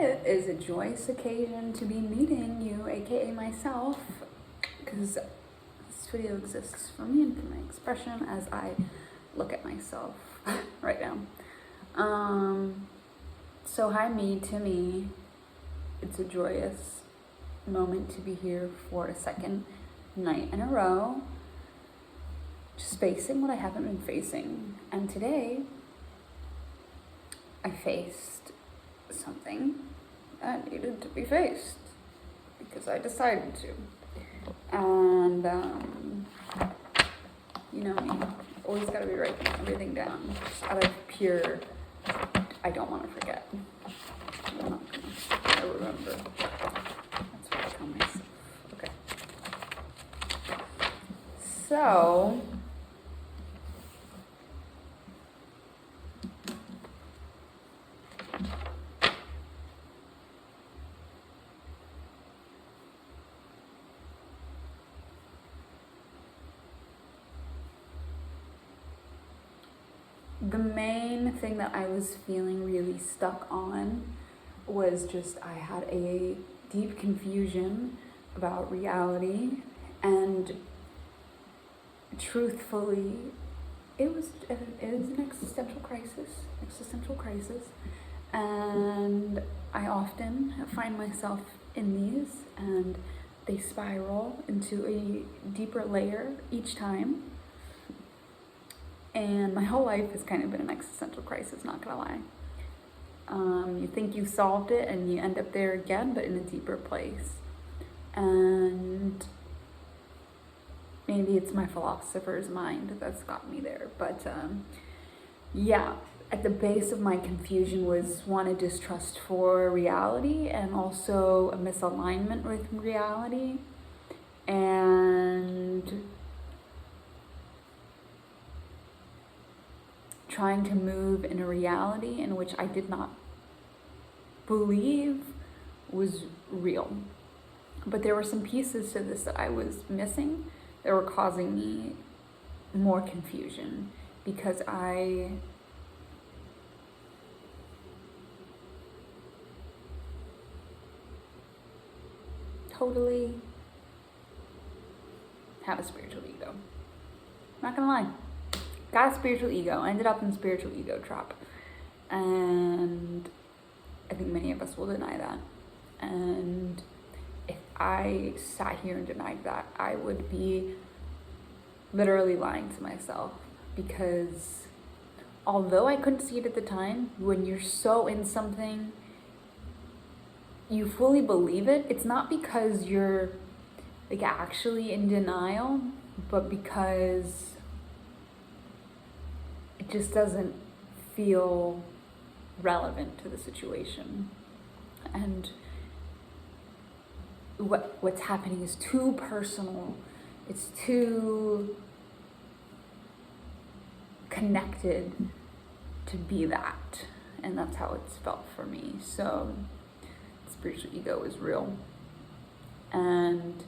Today is a joyous occasion to be meeting you, aka myself, because this video exists for me and for my expression as I look at myself right now. So hi me, to me, it's a joyous moment to be here for a second night in a row, just facing what I haven't been facing. And today, I faced something that needed to be faced because I decided to. And you know me, always gotta be writing everything down just out of pure, I don't want to forget. I'm not gonna remember. That's what I tell myself. Okay. So the main thing that I was feeling really stuck on was just I had a deep confusion about reality, and truthfully, it was an existential crisis, and I often find myself in these, and they spiral into a deeper layer each time. And my whole life has kind of been an existential crisis, not gonna lie. You think you solved it and you end up there again, but in a deeper place. And maybe it's my philosopher's mind that's got me there. But yeah, at the base of my confusion was one, a distrust for reality, and also a misalignment with reality. And trying to move in a reality in which I did not believe was real. But there were some pieces to this that I was missing that were causing me more confusion, because I totally have a spiritual ego. Not gonna lie. Got a spiritual ego, ended up in the spiritual ego trap. And I think many of us will deny that. And if I sat here and denied that, I would be literally lying to myself. Because although I couldn't see it at the time, when you're so in something, you fully believe it. It's not because you're like actually in denial, but because it just doesn't feel relevant to the situation. And what's happening is too personal. It's too connected to be that. And that's how it's felt for me. So spiritual ego is real. And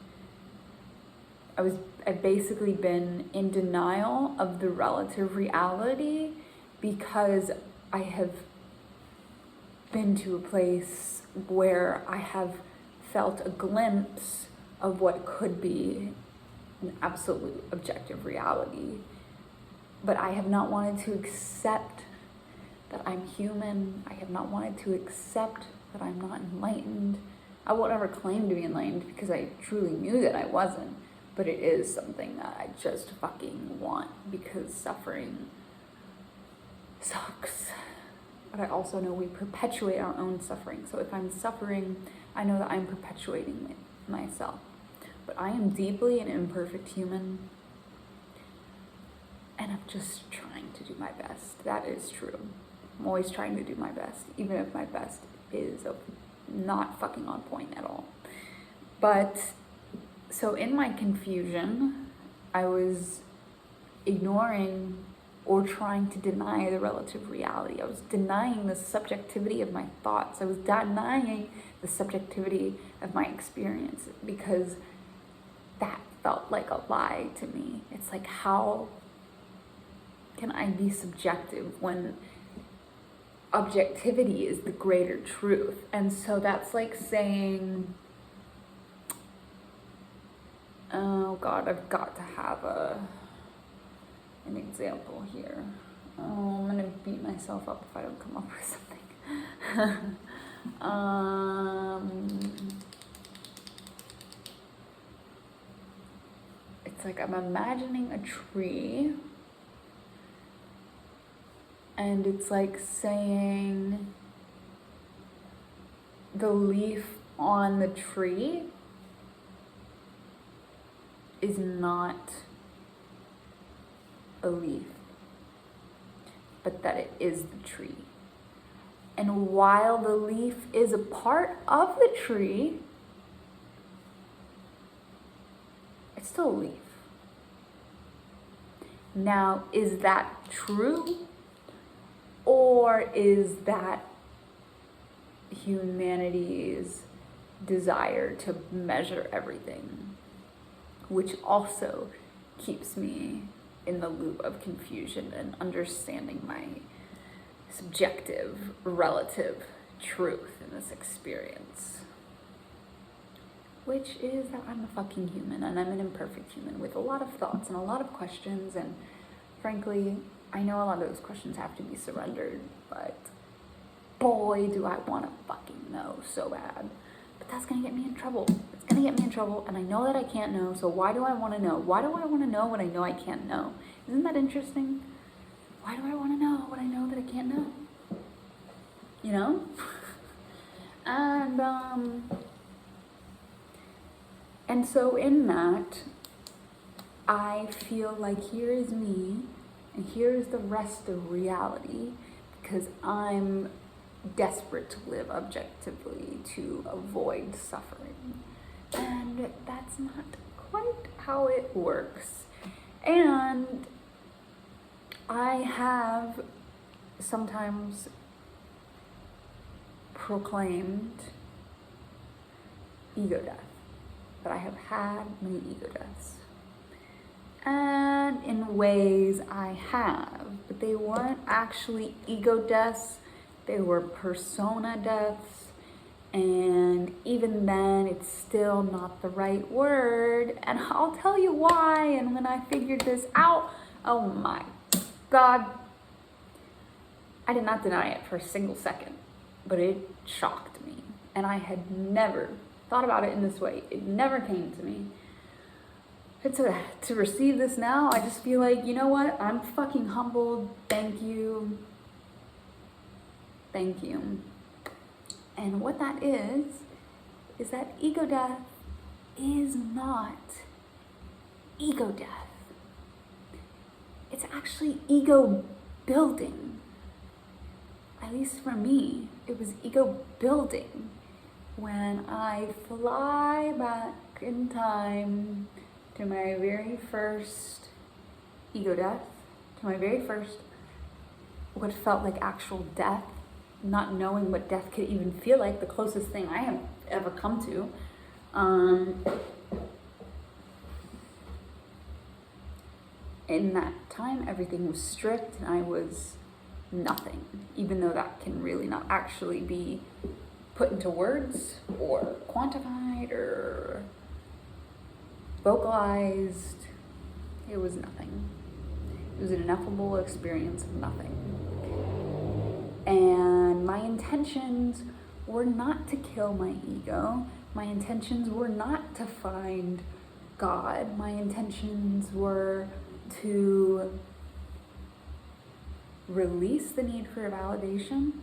I've basically been in denial of the relative reality because I have been to a place where I have felt a glimpse of what could be an absolute objective reality. But I have not wanted to accept that I'm human. I have not wanted to accept that I'm not enlightened. I won't ever claim to be enlightened because I truly knew that I wasn't. But it is something that I just fucking want, because suffering sucks. But I also know we perpetuate our own suffering. So if I'm suffering, I know that I'm perpetuating myself. But I am deeply an imperfect human. And I'm just trying to do my best. That is true. I'm always trying to do my best, even if my best is not fucking on point at all. But so in my confusion, I was ignoring or trying to deny the relative reality. I was denying the subjectivity of my thoughts. I was denying the subjectivity of my experience because that felt like a lie to me. It's like, how can I be subjective when objectivity is the greater truth. And so that's like saying, oh God, I've got to have an example here. Oh, I'm gonna beat myself up if I don't come up with something. It's like I'm imagining a tree, and it's like saying the leaf on the tree is not a leaf, but that it is the tree. And while the leaf is a part of the tree, it's still a leaf. Now, is that true? Or is that humanity's desire to measure everything, which also keeps me in the loop of confusion and understanding my subjective, relative truth in this experience, which is that I'm a fucking human, and I'm an imperfect human with a lot of thoughts and a lot of questions, and frankly, I know a lot of those questions have to be surrendered, but boy, do I want to fucking know so bad. But that's gonna get me in trouble. It's gonna get me in trouble, and I know that I can't know, so why do I want to know? Why do I want to know what I know I can't know? Isn't that interesting? Why do I want to know what I know that I can't know? You know? And so in that, I feel like here is me, and here is the rest of reality, because I'm desperate to live objectively to avoid suffering. And that's not quite how it works. And I have sometimes proclaimed ego death, that I have had many ego deaths. And in ways I have, but they weren't actually ego deaths, they were persona deaths. And even then, it's still not the right word. And I'll tell you why. And when I figured this out, oh my God, I did not deny it for a single second, but it shocked me. And I had never thought about it in this way. It never came to me. And to receive this now, I just feel like, you know what? I'm fucking humbled. Thank you. Thank you. And what that is that ego death is not ego death. It's actually ego building. At least for me, it was ego building when I fly back in time to my very first ego death, to my very first, what felt like actual death, not knowing what death could even feel like, the closest thing I have ever come to. In that time, everything was stripped and I was nothing, even though that can really not actually be put into words or quantified or vocalized. It was nothing. It was an ineffable experience of nothing. And my intentions were not to kill my ego. My intentions were not to find God. My intentions were to release the need for validation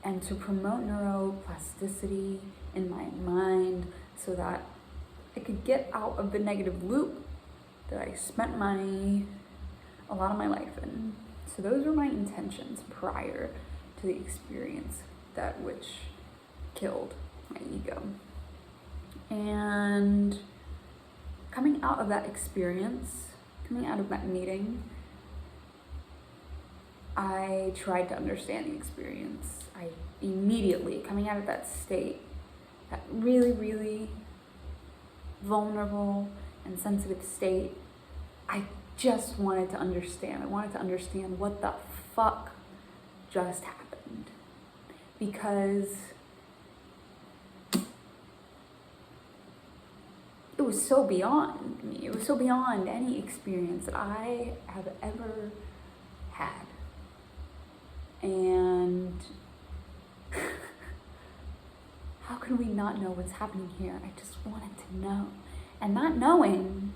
and to promote neuroplasticity in my mind so that I could get out of the negative loop that I spent a lot of my life in. So those were my intentions prior to the experience that which killed my ego. And coming out of that experience, coming out of that meeting, I tried to understand the experience. I immediately, coming out of that state, that really, really vulnerable and sensitive state, I just wanted to understand. I wanted to understand what the fuck just happened. because it was so beyond me. It was so beyond any experience that I have ever had. And how can we not know what's happening here? I just wanted to know. And not knowing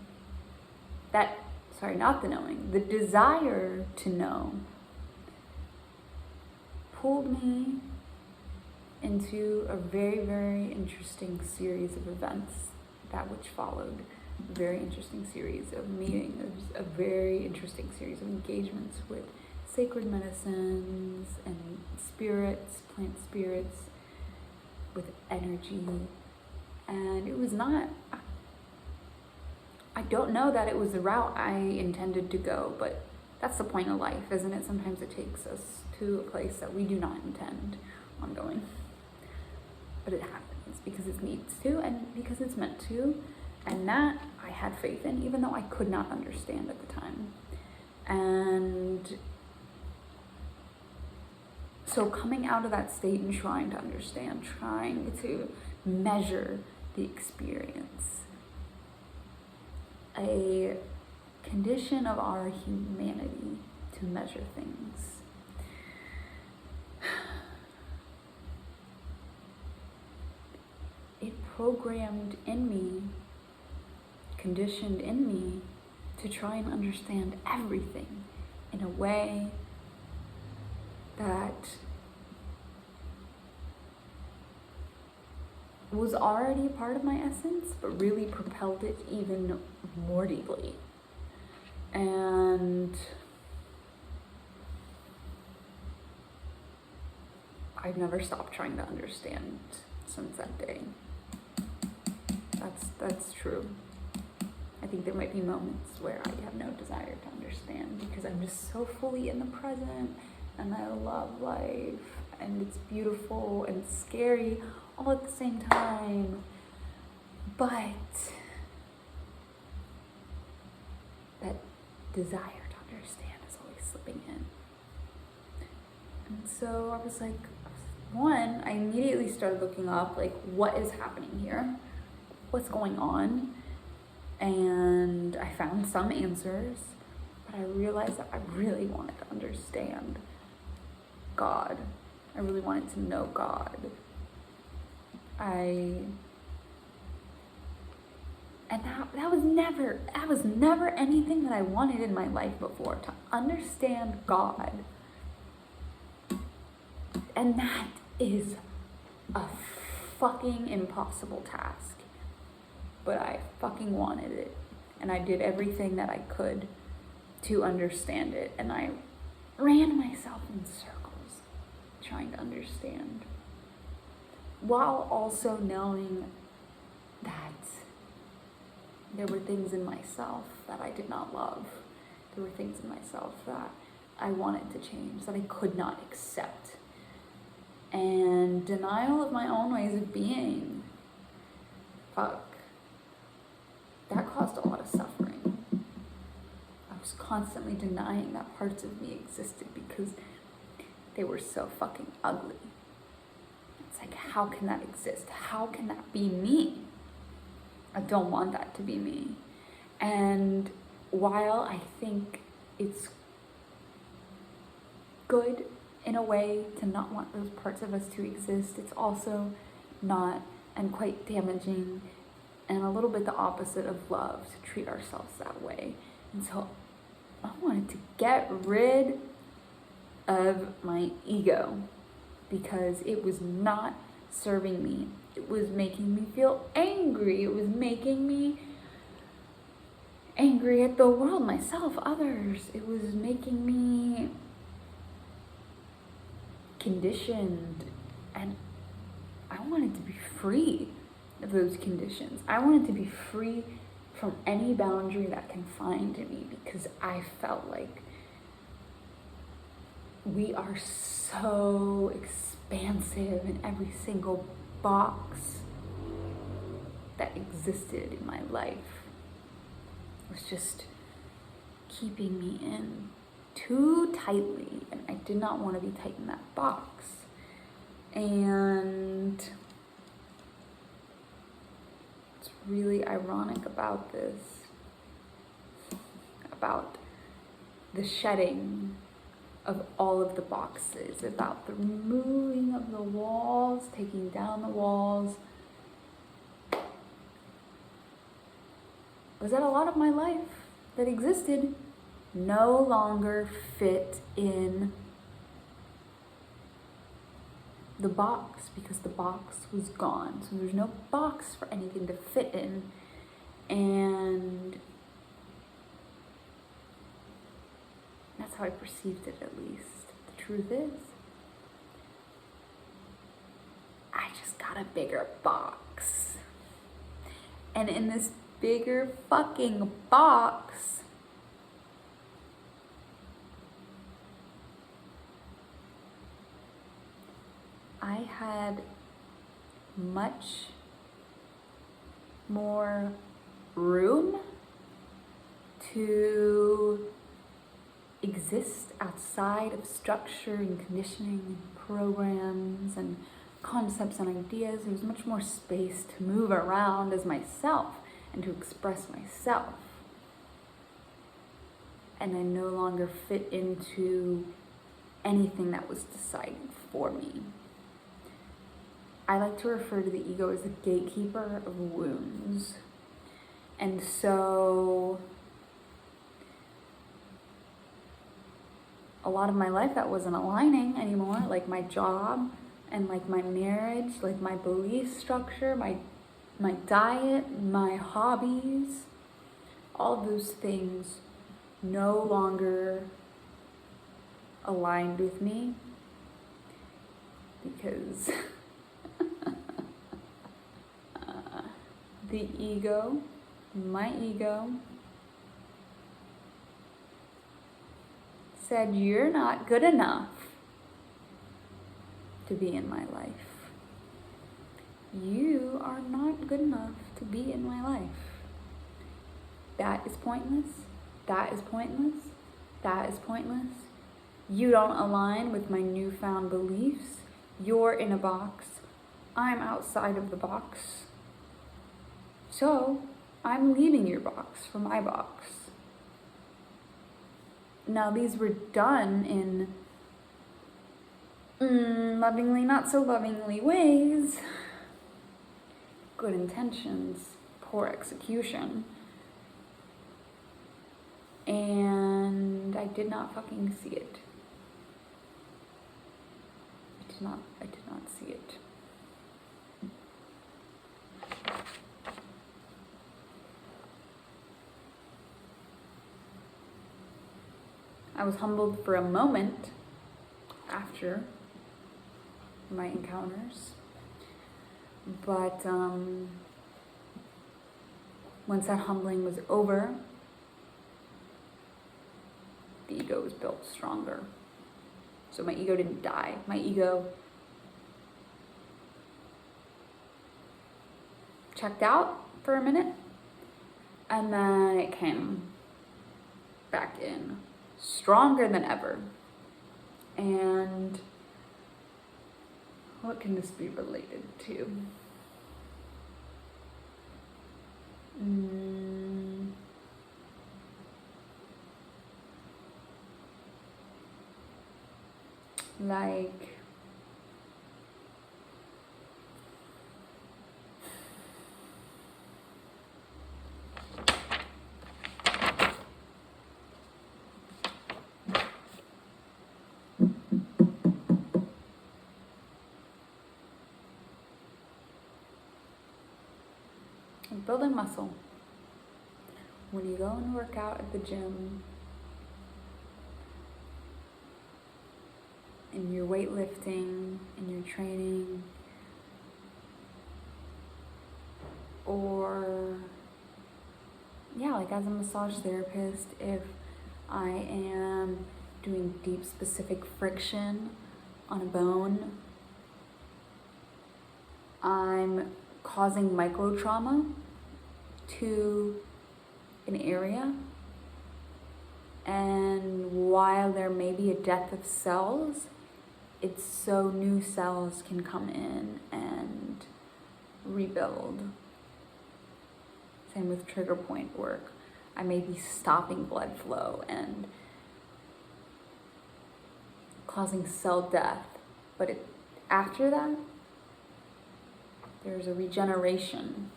that, not the knowing, the desire to know pulled me into a very, very interesting series of events, that which followed. A very interesting series of meetings, a very interesting series of engagements with sacred medicines and spirits, plant spirits, with energy. And it was not, I don't know that it was the route I intended to go, but that's the point of life, isn't it? Sometimes it takes us to a place that we do not intend on going. But it happens because it needs to and because it's meant to. And that I had faith in, even though I could not understand at the time. And so coming out of that state and trying to understand, trying to measure the experience, a condition of our humanity to measure things. It programmed in me, conditioned in me to try and understand everything in a way that was already part of my essence, but really propelled it even more deeply. And I've never stopped trying to understand since that day. That's true. I think there might be moments where I have no desire to understand because I'm just so fully in the present and I love life and it's beautiful and scary all at the same time. But that desire to understand is always slipping in. And so I was like, one, I immediately started looking up, like, what is happening here? What's going on? And I found some answers, but I realized that I really wanted to understand God. I really wanted to know God. That was never anything that I wanted in my life before, to understand God. And that is a fucking impossible task. But I fucking wanted it. And I did everything that I could to understand it. And I ran myself in circles trying to understand, while also knowing that there were things in myself that I did not love. There were things in myself that I wanted to change, that I could not accept. And denial of my own ways of being, fuck, that caused a lot of suffering. I was constantly denying that parts of me existed because they were so fucking ugly. It's like, how can that exist? How can that be me? I don't want that to be me. And while I think it's good in a way to not want those parts of us to exist, it's also not, and quite damaging, and a little bit the opposite of love to treat ourselves that way. And so I wanted to get rid of my ego because it was not serving me. It was making me feel angry. It was making me angry at the world, myself, others. It was making me conditioned, and I wanted to be free of those conditions. I wanted to be free from any boundary that confined me, because I felt like we are so expansive in every single box that existed in my life. It was just keeping me in too tightly, and I did not want to be tight in that box. And what's really ironic about this, about the shedding of all of the boxes, about the removing of the walls, taking down the walls, was that a lot of my life that existed no longer fit in the box, because the box was gone. So there's no box for anything to fit in. And that's how I perceived it, at least. The truth is, I just got a bigger box. And in this bigger fucking box, I had much more room to exist outside of structure and conditioning and programs and concepts and ideas. There was much more space to move around as myself and to express myself. And I no longer fit into anything that was decided for me. I like to refer to the ego as the gatekeeper of wounds. And so a lot of my life that wasn't aligning anymore, like my job and like my marriage, like my belief structure, my diet, my hobbies, all those things no longer aligned with me because the ego, my ego, said, you're not good enough to be in my life. You are not good enough to be in my life. That is pointless. That is pointless. That is pointless. You don't align with my newfound beliefs. You're in a box. I'm outside of the box. So I'm leaving your box for my box. Now, these were done in lovingly, not so lovingly ways. Good intentions, poor execution. And I did not fucking see it. I did not see it. I was humbled for a moment after my encounters, but once that humbling was over, the ego was built stronger. So my ego didn't die. My ego checked out for a minute, and then it came back in stronger than ever. And what can this be related to? Like building muscle. When you go and work out at the gym and you're weightlifting and you're training, or like as a massage therapist, if I am doing deep specific friction on a bone, I'm causing micro trauma to an area, and while there may be a death of cells, it's so new cells can come in and rebuild. Same with trigger point work. I may be stopping blood flow and causing cell death, but after that, there's a regeneration.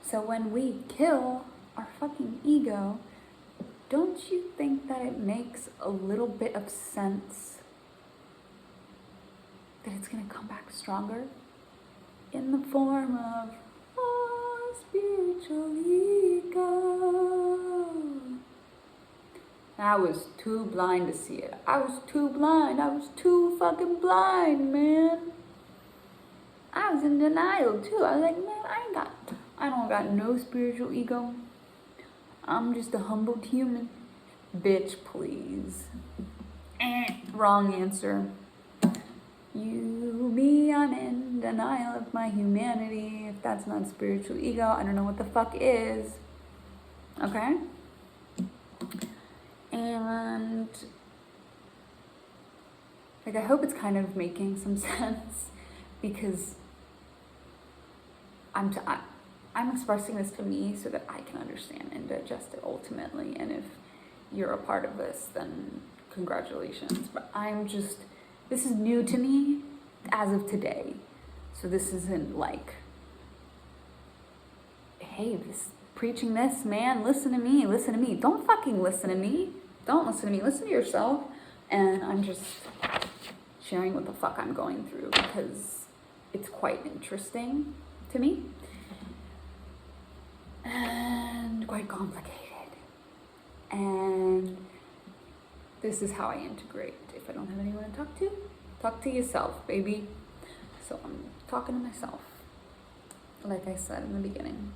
So when we kill our fucking ego, don't you think that it makes a little bit of sense that it's gonna come back stronger in the form of a spiritual ego? I was too blind to see it. I was too blind. I was too fucking blind, man. I was in denial too. I was like, man, I don't got no spiritual ego. I'm just a humbled human. Bitch, please. Wrong answer. Me, I'm in denial of my humanity. If that's not spiritual ego, I don't know what the fuck is. Okay? And like, I hope it's kind of making some sense, because I'm expressing this to me so that I can understand and digest it ultimately. And if you're a part of this, then congratulations. But this is new to me as of today. So this isn't like, hey, preaching this, man, listen to me. Don't fucking listen to me. Don't listen to me. Listen to yourself. And I'm just sharing what the fuck I'm going through, because it's quite interesting to me and quite complicated. And this is how I integrate. If I don't have anyone to talk to yourself, baby. So I'm talking to myself, like I said in the beginning.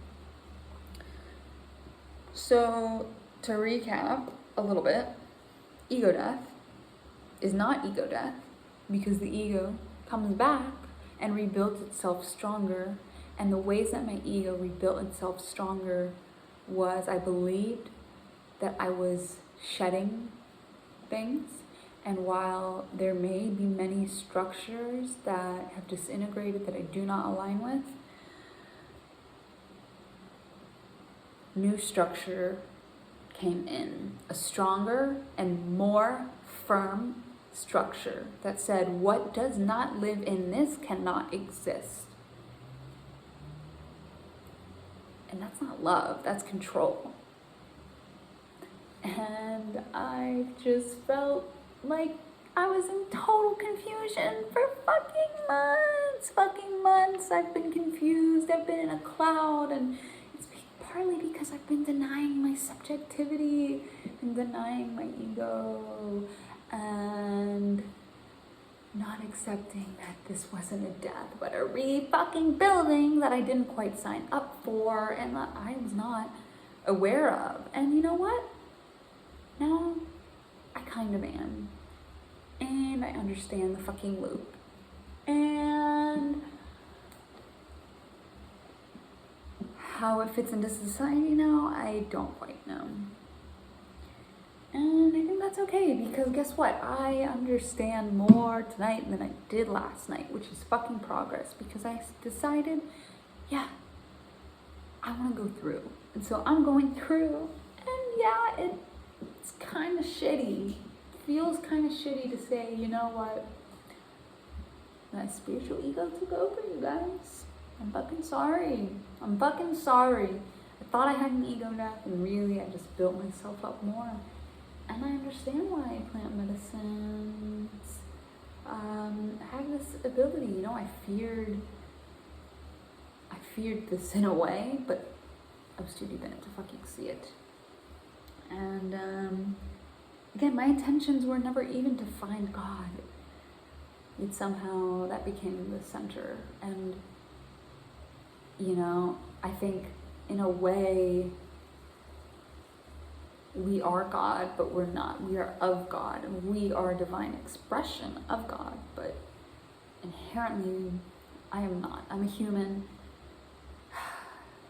So to recap a little bit, ego death is not ego death, because the ego comes back and rebuilds itself stronger. And the ways that my ego rebuilt itself stronger was, I believed that I was shedding things. And while there may be many structures that have disintegrated that I do not align with, new structure came in, a stronger and more firm structure that said, what does not live in this cannot exist. And that's not love, that's control. And I just felt like I was in total confusion for fucking months. I've been confused, I've been in a cloud, and it's partly because I've been denying my subjectivity and denying my ego and not accepting that this wasn't a death, but a fucking building that I didn't quite sign up for and that I was not aware of. And you know what? Now I kind of am. And I understand the fucking loop. And how it fits into society now, I don't quite know. And I think that's okay, because guess what? I understand more tonight than I did last night, which is fucking progress, because I decided, yeah, I want to go through. And so I'm going through, and yeah, it's kind of shitty. It feels kind of shitty to say, you know what? My spiritual ego took over, you guys. I'm fucking sorry. I thought I had an ego death, and really I just built myself up more. And I understand why plant medicines have this ability. You know, I feared this in a way, but I was too deep in it to fucking see it. And again, my intentions were never even to find God. Yet somehow that became the center. And, you know, I think in a way, we are God, but we're not. We are of God, and we are a divine expression of God, but inherently, I am not. I'm a human,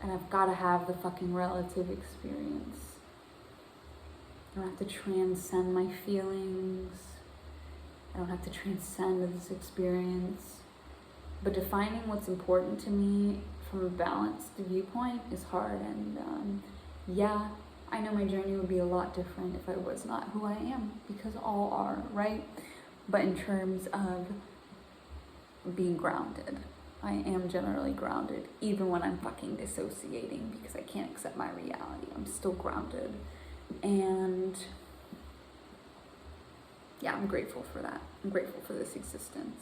and I've got to have the fucking relative experience. I don't have to transcend my feelings. I don't have to transcend this experience. But defining what's important to me from a balanced viewpoint is hard. And yeah, I know my journey would be a lot different if I was not who I am, because all are, right? But in terms of being grounded, I am generally grounded, even when I'm fucking dissociating because I can't accept my reality. I'm still grounded. And yeah, I'm grateful for that. I'm grateful for this existence.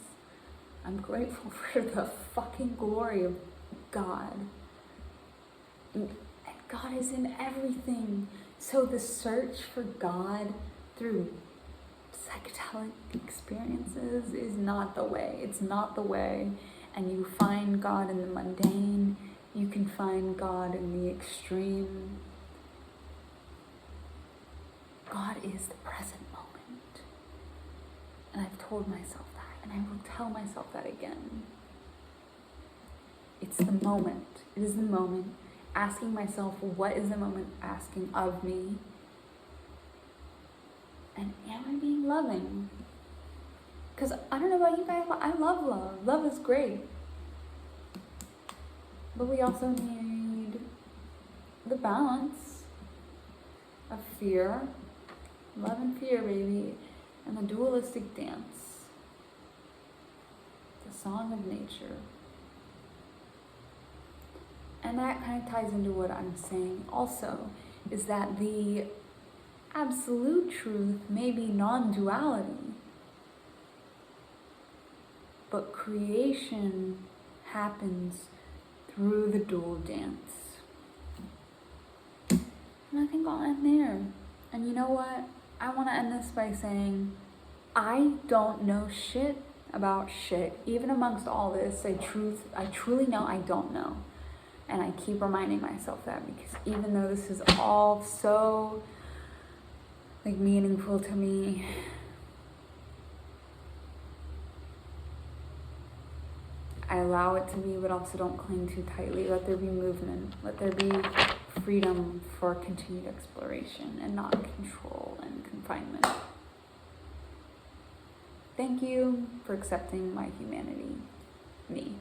I'm grateful for the fucking glory of God. And God is in everything. So the search for God through psychedelic experiences is not the way. It's not the way. And you find God in the mundane. You can find God in the extreme. God is the present moment. And I've told myself that, and I will tell myself that again. It's the moment. It is the moment. Asking myself, what is the moment asking of me? And am I being loving? Because I don't know about you guys, but I love love. Love is great. But we also need the balance of fear, love and fear, baby, and the dualistic dance, the song of nature. And that kind of ties into what I'm saying also, is that the absolute truth may be non-duality, but creation happens through the dual dance. And I think I'll end there. And you know what? I want to end this by saying, I don't know shit about shit. Even amongst all this, I truly know I don't know. And I keep reminding myself that, because even though this is all so meaningful to me, I allow it to be, but also don't cling too tightly. Let there be movement. Let there be freedom for continued exploration and not control and confinement. Thank you for accepting my humanity, me.